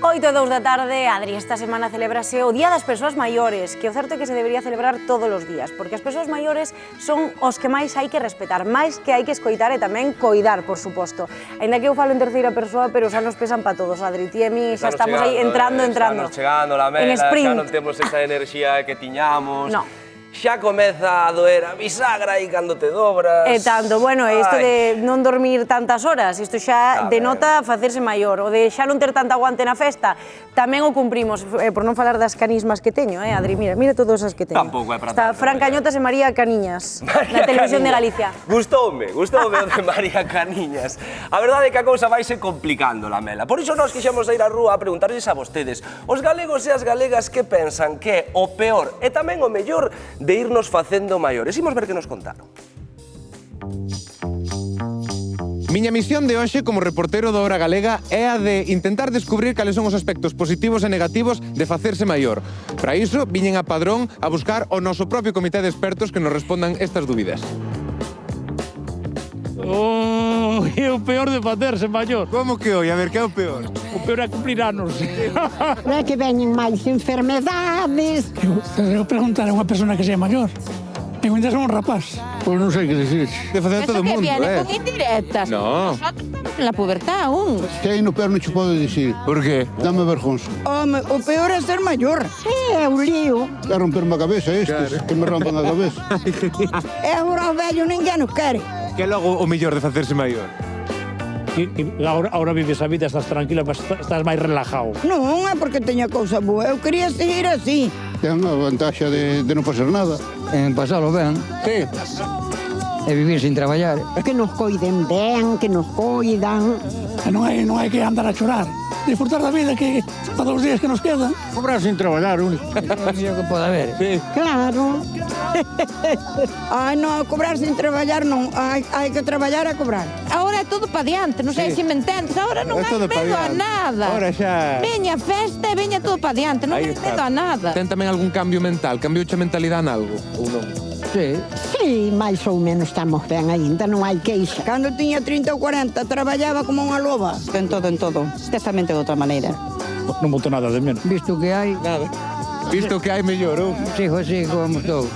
8:02 da tarde, Adri, esta semana celebrase o Día das Persoas Maiores, que o certo é que se debería celebrar todos os días, porque as persoas maiores son os que máis hai que respetar, máis que hai que escoitar e tamén coidar, por suposto. Ainda que eu falo en terceira persoa, pero xa nos pesan para todos, Adri. Ti e mi xa estamos aí entrando. Estamos chegando, Lamela, xa non sprint. temos esa enerxía que tiñamos. No. Xa comeza a doer a bisagra aí cando te dobras. E tanto, bueno, isto de non dormir tantas horas, isto xa denota facerse maior, o de xa non ter tanta aguante na festa, tamén o cumprimos, por non falar das canismas que teño, Adri, mira todas as que teño. Tampouco é para Está tanto. Fran Cañotas e María Caniñas, na televisión de Galicia. Gustoume o de María Caniñas. A verdade é que a cousa vaise complicando, Lamela. Por iso nós quixemos ir á rúa a preguntarles a vostedes, os galegos e as galegas que pensan que é o peor e tamén o mellor de irnos facendo maiores. Imos ver que nos contaron. Miña misión de hoxe como reportero da Hora Galega é a de intentar descubrir cales son os aspectos positivos e negativos de facerse maior. Para iso, viñen a Padrón a buscar o noso propio comité de expertos que nos respondan estas dúbidas. É o peor de facerse maior. Como que oi? A ver, que é o peor? O peor é cumplir anos. Non é que veñen máis enfermedades. Eu preguntar a unha persona que sea maior. Eu ainda son un rapaz. Pois non sei que dicir. De facer a todo o mundo, viene con indirectas. No. Nosotros estamos en la pubertad aún. Que aí no peor non che podo dicir. Por qué? Dame vergonza. Home, o peor é ser maior. É un lío. Quer romperme a cabeza estes, que me rompan a cabeza. E agora o vello ninguén o quere. Que é logo o mellor de facerse maior? Ahora vives a vida, estás tranquila, estás máis relajado. Non é porque teña cousa boa, eu quería seguir así. Ten a vantaxe de non facer nada. En pasalo ben. Sí. E vivir sin traballar. Que nos coiden ben, que nos coidan. Non hai que andar a chorar. Disfrutar da vida que para os días que nos quedan. Cobrar sin traballar, único. É o mellor que pode haber. Sí. Claro. Ai, non, cobrar sin traballar non. Hai que traballar a cobrar. Ahora é todo para diante, non sei se me entendes. Ahora non É hai todo pa medo a diante. nada. Ahora xa... Veña a festa e veña todo para diante, non Aí hai está. medo a nada. Ten tamén algún cambio mental? Cambiouche a mentalidade en algo? Ou non? Sí. Sí, máis ou menos estamos ben aínda, non hai queixa. Cando tiña 30 ou 40, traballaba como unha loba. En todo, en todo. Esta mente de outra maneira. Non boto nada de menos. Visto que hai, Nada. Visto que hai mellor, ou? sigo así como estou.